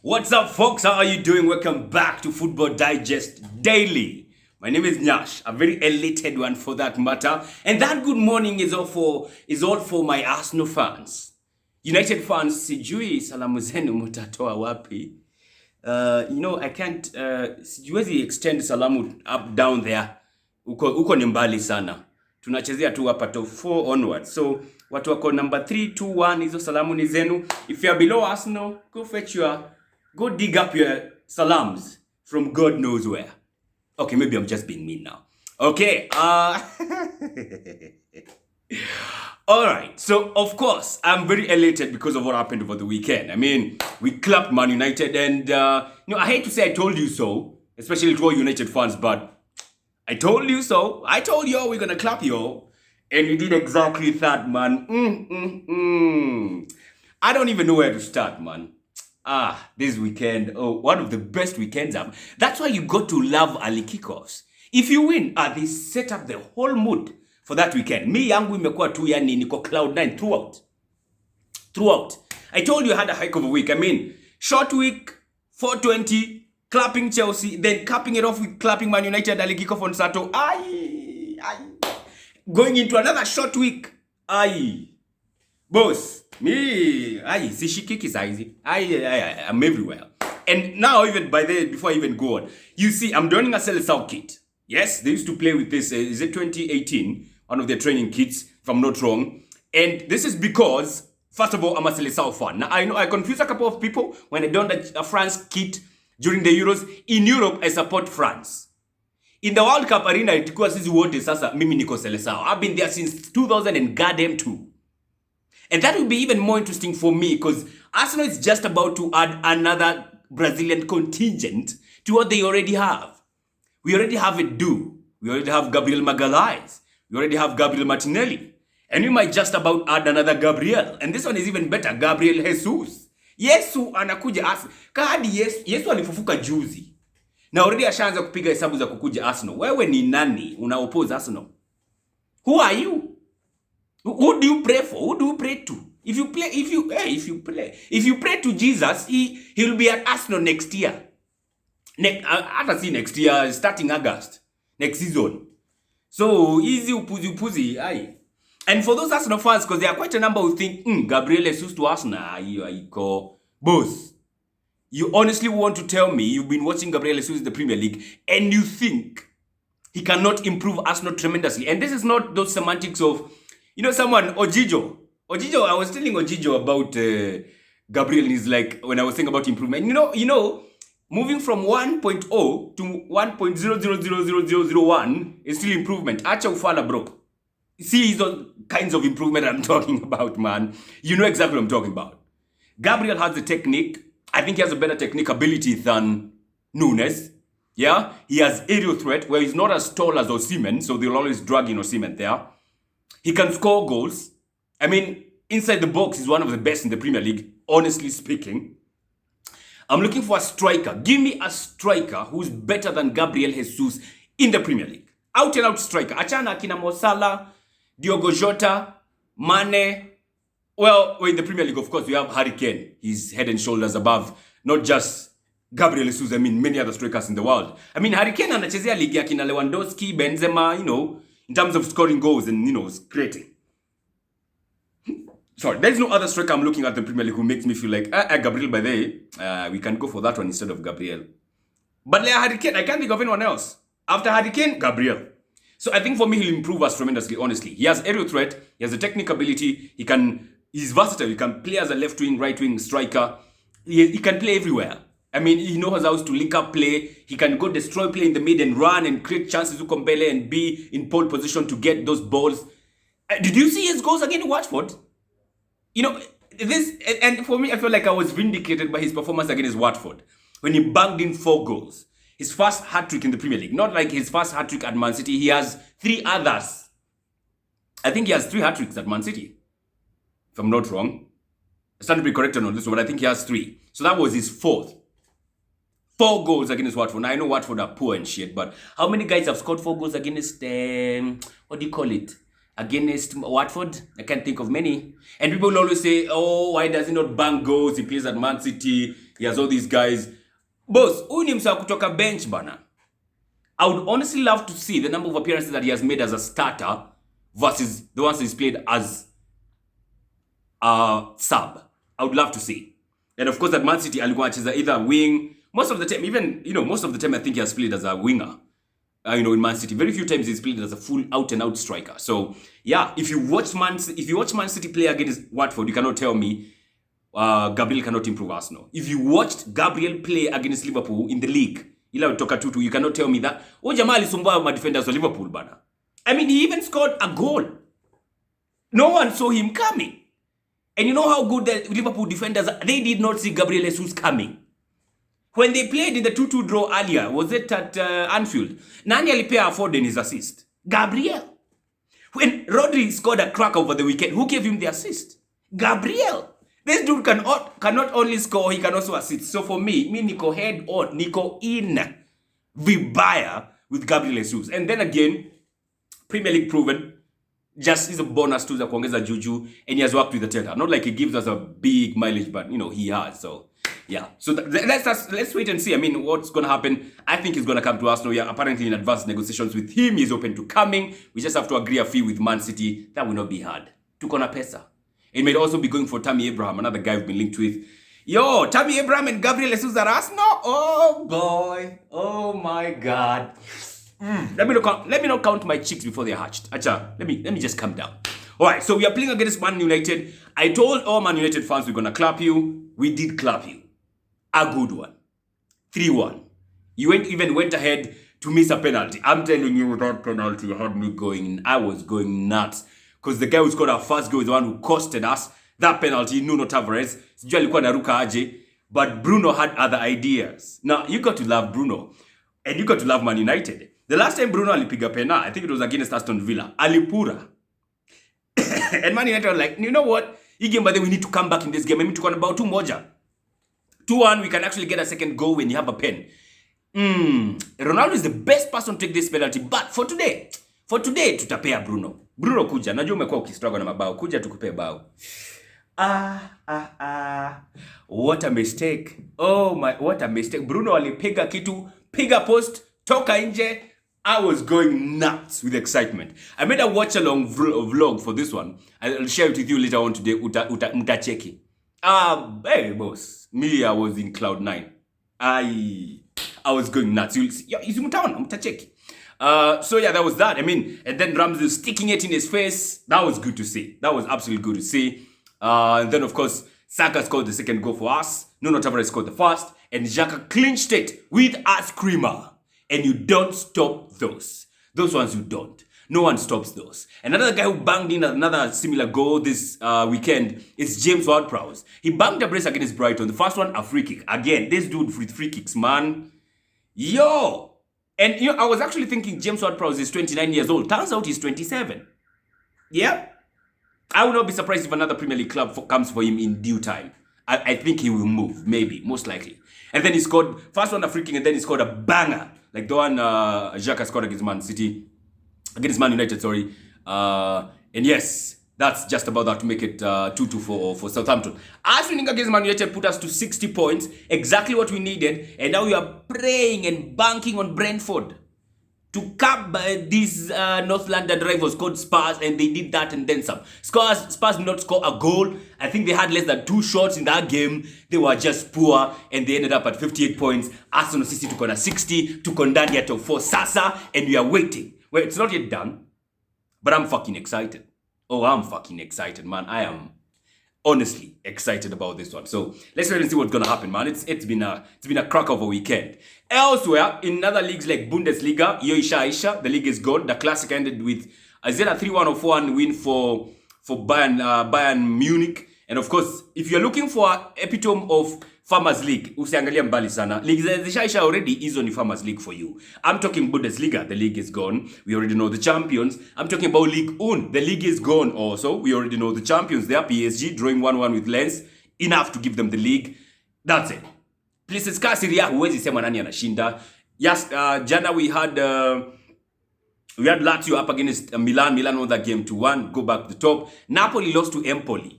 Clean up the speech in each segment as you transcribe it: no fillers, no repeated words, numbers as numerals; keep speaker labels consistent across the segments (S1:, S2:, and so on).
S1: What's up, folks? How are you doing? Welcome back to Football Digest Daily. My name is Nyash, a very elated one for that matter. And that good morning is all for my Arsenal fans. United fans, sijui salamu zenu mutatoa wapi. I can't, sijuwezi extend salamu up down there. Uko ni mbali sana. Tunachezea tu hapa top 4 onwards. So, watu wako number 3, 2, 1, hizo salamu ni zenu. If you are below Arsenal, go dig up your salams from God knows where. Okay, maybe I'm just being mean now. Okay, Alright, so of course, I'm very elated because of what happened over the weekend. I mean, we clapped Man United and, I hate to say I told you so, especially to all United fans, but I told you so. I told you all we're gonna clap you all. And you did exactly that, man. I don't even know where to start, man. This weekend, one of the best weekends ever. That's why you got to love early kickoffs. If you win, they set up the whole mood for that weekend. Me yangu imekuwa tu yani niko cloud 9 throughout. I told you I had a hike of a week. I mean, short week, 420, clapping Chelsea, then capping it off with clapping Man United early kickoff on Sato. Going into another short week. Boss, me, sishikiki saizi. I'm everywhere. And now, before I even go on, you see, I'm donning a Seleção kit. Yes, they used to play with this, is it 2018? One of their training kits, if I'm not wrong. And this is because, first of all, I'm a Seleção fan. Now, I know I confuse a couple of people when I don a France kit during the Euros. In Europe, I support France. In the World Cup arena, itikuwa sisi wote sasa, mimi niko Seleção. I've been there since 2002. And that will be even more interesting for me because Arsenal is just about to add another Brazilian contingent to what they already have. We already have it due. We already have Gabriel Magalhaes. We already have Gabriel Martinelli. And we might just about add another Gabriel. And this one is even better, Gabriel Jesus. Yesu anakuja Arsenal. Kahadi Yesu alifufuka juzi. Na already ashaanza kupiga hesabu za kukuja Arsenal. Wewe ni nani una oppose Arsenal? Who are you? Who do you pray for? Who do you pray to? If you pray to Jesus, he'll be at Arsenal next year. Next year, starting August. Next season. So, easy upuzi. Aye. And for those Arsenal fans, because there are quite a number who think, Gabriel Jesus to Arsenal, boss. You honestly want to tell me you've been watching Gabriel Jesus in the Premier League and you think he cannot improve Arsenal tremendously. And this is not those semantics of, someone, Ojijo, I was telling Ojijo about Gabriel, and he's like, when I was saying about improvement, moving from 1.0 to 1.0000001 is still improvement. Acha ufala, bro. See those kinds of improvement I'm talking about, man. You know exactly what I'm talking about. Gabriel has the technique. I think he has a better technique ability than Nunes. Yeah, he has aerial threat where he's not as tall as Osimhen, so they'll always drag in Osimhen there. He can score goals. I mean, inside the box, he's one of the best in the Premier League, honestly speaking. I'm looking for a striker. Give me a striker who's better than Gabriel Jesus in the Premier League. Out and out striker. Achana akina Mo Salah, Diogo Jota, Mane. Well, in the Premier League, of course, we have Harry Kane. He's head and shoulders above, not just Gabriel Jesus, I mean, many other strikers in the world. I mean, Harry Kane anachezea ligi ya kina Lewandowski, Benzema, in terms of scoring goals and, creating. Sorry, there's no other striker I'm looking at the Premier League who makes me feel like, Gabriel, by the way, we can go for that one instead of Gabriel. But like Harry Kane, I can't think of anyone else. After Harry Kane, Gabriel. So I think for me, he'll improve us tremendously, honestly. He has aerial threat, he has a technical ability, he's versatile, he can play as a left wing, right wing striker. He can play everywhere. I mean, he knows how to link up play. He can go destroy play in the mid and run and create chances to Ukombele and be in pole position to get those balls. Did you see his goals against Watford? And for me, I feel like I was vindicated by his performance against Watford when he banged in 4 goals. His first hat-trick in the Premier League. Not like his first hat-trick at Man City. He has 3 others. I think he has 3 hat-tricks at Man City. If I'm not wrong. I stand to be corrected on this one, but I think he has 3. So that was his 4th. 4 goals against Watford. Now, I know Watford are poor and shit, but how many guys have scored 4 goals against, what do you call it? Against Watford? I can't think of many. And people will always say, why does he not bang goals? He plays at Man City. He has all these guys. Boss, huyu ni msa kutoka bench bana. I would honestly love to see the number of appearances that he has made as a starter versus the ones he's played as a sub. I would love to see. And of course, at Man City, alikuwa anacheza either wing. Most of the time, even, most of the time I think he has played as a winger. In Man City. Very few times he's played as a full out-and-out striker. So, yeah, if you watch Man City play against Watford, you cannot tell me Gabriel cannot improve Arsenal. If you watched Gabriel play against Liverpool in the league, ila utoka 2-2, you cannot tell me that. Jamaa alisumbua ma defenders of Liverpool bana. I mean, he even scored a goal. No one saw him coming. And you know how good the Liverpool defenders are? They did not see Gabriel Jesus coming. When they played in the 2-2 draw earlier, was it at Anfield? Nani alipea Foden his assist? Gabriel. When Rodri scored a crack over the weekend, who gave him the assist? Gabriel. This dude cannot only score, he can also assist. So for me niko head on, niko in vibaya with Gabriel Jesus. And then again, Premier League proven, just is a bonus to the kuongeza juju, and he has worked with the Teta. Not like he gives us a big mileage, but he has. So yeah. So let's wait and see. I mean, what's gonna happen? I think he's gonna come to Arsenal. Yeah, apparently in advanced negotiations with him. He's open to coming. We just have to agree a fee with Man City. That will not be hard. Tuko na pesa. It may also be going for Tammy Abraham, another guy we've been linked with. Yo, Tammy Abraham and Gabriel Jesus at Arsenal? Oh boy. Oh my God. Let me not count my chicks before they're hatched. Acha, let me just calm down. Alright, so we are playing against Man United. I told all Man United fans we're gonna clap you. We did clap you. A good one. 3-1. You even went ahead to miss a penalty. I'm telling you, that penalty had me going. I was going nuts. Because the guy who scored our first goal is the one who costed us that penalty, Nuno Tavares. Sijui alikuwa naruka aje. But Bruno had other ideas. Now, you got to love Bruno. And you got to love Man United. The last time Bruno alipiga pena, I think it was against Aston Villa. Alipura. And Man United were like, you know what? Hii game, by the way, we need to come back in this game. I mean, tuko na bao 2-1. 2-1, we can actually get a second goal when you have a pen. Ronaldo is the best person to take this penalty. But for today, tutapea Bruno. Bruno kuja. Najua umekuwa ukistruggle na mabao. Kuja tukupea bao. What a mistake. Oh my, what a mistake. Bruno alipiga kitu, piga post, toka nje. I was going nuts with excitement. I made a watch-along vlog for this one. I'll share it with you later on today. Mtacheki. Hey, boss. Me, I was in cloud 9. I was going nuts. You'll see. Mtacheki. So yeah, that was that. I mean, and then Ramsey sticking it in his face. That was good to see. That was absolutely good to see. And then, of course, Saka scored the second goal for us. Nuno Tavares scored the first. And Xhaka clinched it with a screamer. And you don't stop those. Those ones you don't. No one stops those. Another guy who banged in another similar goal this weekend is James Ward-Prowse. He banged a brace against Brighton. The first one, a free kick. Again, this dude with free kicks, man. Yo! And I was actually thinking James Ward-Prowse is 29 years old. Turns out he's 27. Yeah? I will not be surprised if another Premier League club comes for him in due time. I think he will move. Maybe. Most likely. And then he scored, first one a free kick, and then he scored a banger. Like the one Xhaka scored against Man United, sorry. And yes, that's just about that to make it 2-2 for Southampton. Us winning against Man United put us to 60 points, exactly what we needed. And now we are praying and banking on Brentford to cap these North London rivals called Spurs, and they did that and then some. Spurs did not score a goal. I think they had less than 2 shots in that game. They were just poor, and they ended up at 58 points. Arsenal City took on a 60, took on Dundee at 4 Sasa, and we are waiting. Well, it's not yet done, but I'm fucking excited. Oh, I'm fucking excited, man. I am honestly excited about this one. So let's wait and see what's gonna happen, man. It's been a crack of a weekend. Elsewhere, in other leagues like Bundesliga, the league is gone. The Classic ended with a 3-1 or 4-1 win for Bayern Munic. And of course, if you're looking for an epitome of Farmers League, usiangalia mbali sana. League zishaisha already is on the Farmers League for you. I'm talking Bundesliga, the league is gone. We already know the champions. I'm talking about Ligue 1, the league is gone also. We already know the champions there. PSG drawing 1-1 with Lens. Enough to give them the league. That's it. Places ka Serie A huwezi sema nani anashinda. Yes, jana we had Lazio up against Milan. Milan won that game 2-1. Go back to the top. Napoli lost to Empoli.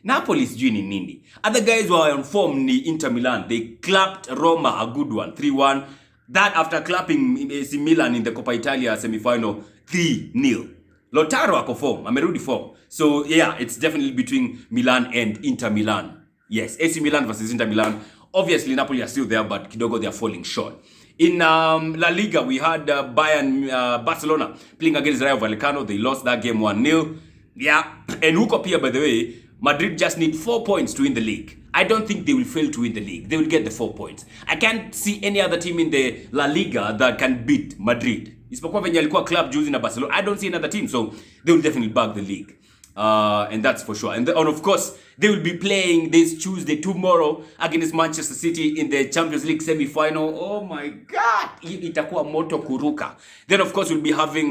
S1: Napoli sijui ni nini. Other guys were on form ni Inter Milan. They clapped Roma a good one, 3-1. That after clapping AC Milan in the Coppa Italia semi-final 3-0. Lautaro ako form, amerudi form. So yeah, it's definitely between Milan and Inter Milan. Yes, AC Milan versus Inter Milan. Obviously Napoli are still there, but kidogo they are falling short. In La Liga, we had Barcelona playing against Rayo Vallecano. They lost that game 1-0. Yeah, and huko pia, by the way, Madrid just need 4 points to win the league. I don't think they will fail to win the league. They will get the 4 points. I can't see any other team in the La Liga that can beat Madrid. Isipokuwa venye alikuwa club juzi na Barcelona. I don't see another team, so they will definitely bag the league. And that's for sure. And of course, they will be playing this Tuesday, tomorrow, against Manchester City in the Champions League semi-final. Oh my God! Itakuwa moto kuruka. Then of course, we'll be having,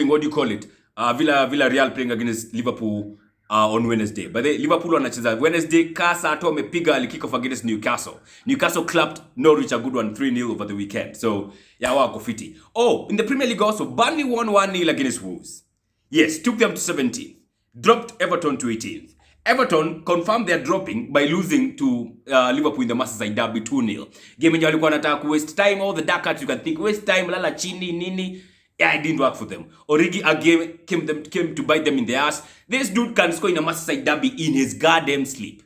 S1: what do you call it? Villarreal playing against Liverpool on Wednesday. But Liverpool wanacheza Wednesday. Casa ato wamepiga kick off against Newcastle. Newcastle clapped Norwich a good one 3-0 over the weekend. So yeah, wako fiti. Oh, in the Premier League also, Burnley won 1-0 against Wolves. Yes, took them to 17th. Dropped Everton to 18th. Everton confirmed their dropping by losing to Liverpool in the Merseyside derby 2-0. Game yenye walikuwa wanataka ku waste time, all the dark arts you can think, waste time, lala chini, nini. Yeah, it didn't work for them. Origi again came to bite them in the ass. This dude can score in a Merseyside derby in his goddamn sleep.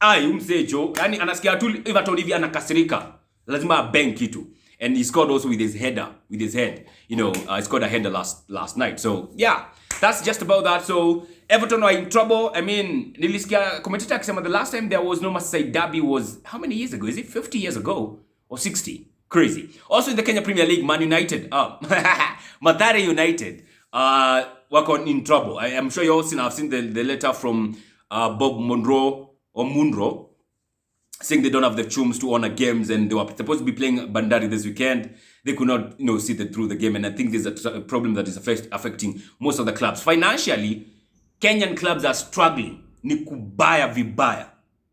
S1: Umsejo, yani anasikia tu Everton hivi anakasirika. Lazima bang kitu. And he scored also with his header, with his head. You know, he scored a header last night. So, yeah, that's just about that. So, Everton are in trouble. I mean, nilisikia commentator akisema the last time there was no Merseyside derby was, how many years ago? Is it 50 years ago? Or 60? Crazy. Also in the Kenya Premier League, Man United, Mathare United, were in trouble. I am sure you all have seen the letter from Bob Munro, saying they don't have the chums to honor games, and they were supposed to be playing Bandari this weekend. They could not, see through the game, and I think there's a problem that is affecting most of the clubs. Financially, Kenyan clubs are struggling. Ni kubaya vibaya.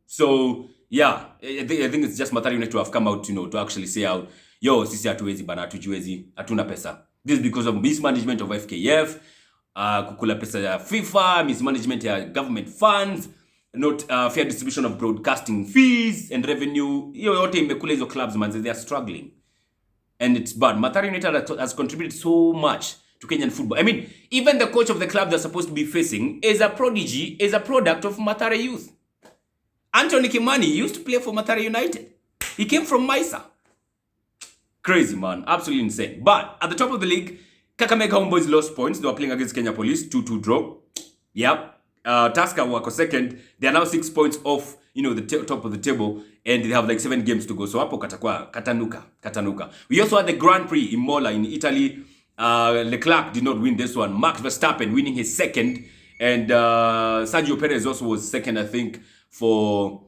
S1: So, yeah, I think it's just Mathare United to have come out, to actually say out, yo, sisi hatuwezi bana, hatujiwezi, hatuna pesa. This is because of mismanagement of FKF, kukula pesa ya FIFA, mismanagement ya government funds, not fair distribution of broadcasting fees and revenue. Yote imekula hizo clubs, man, they are struggling. And it's bad. Mathare United has contributed so much to Kenyan football. I mean, even the coach of the club they're supposed to be facing is a prodigy, is a product of Mathare youth. Anthony Kimani used to play for Mathare United. He came from Maisa. Crazy, man. Absolutely insane. But at the top of the league, Kakamega Homeboys lost points. They were playing against Kenya Police. 2-2 draw. Yep. Tusker were second. They are now 6 points off, the top of the table. And they have like 7 games to go. So hapo katakwa katanuka. We also had the Grand Prix in Mola in Italy. Leclerc did not win this one. Max Verstappen winning his second. And Sergio Perez also was second, I think, for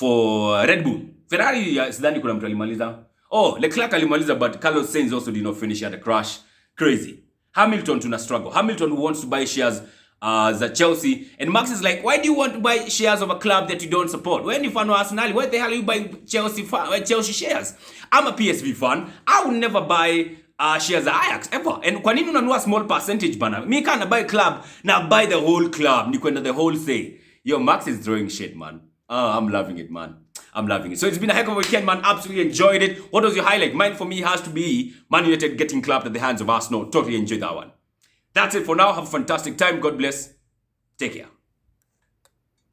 S1: Red Bull. Ferrari, sidhani kuna mtu alimaliza. Oh, Leclerc alimaliza, but Carlos Sainz also did not finish. He had a crash. Crazy. Hamilton tuna struggle. Hamilton who wants to buy shares at Chelsea. And Max is like, why do you want to buy shares of a club that you don't support? When you fan of Arsenal, why the hell are you buying Chelsea shares? I'm a PSV fan. I would never buy shares of Ajax ever. And kwa nini unanunua small percentage bana? Me can't buy club, now buy the whole club. Ni kwenda the whole say. Yo, Max is throwing shit, man. I'm loving it, man. I'm loving it. So it's been a heck of a weekend, man. Absolutely enjoyed it. What was your highlight? Mine for me has to be Man United getting clapped at the hands of Arsenal. Totally enjoyed that one. That's it for now. Have a fantastic time. God bless. Take care.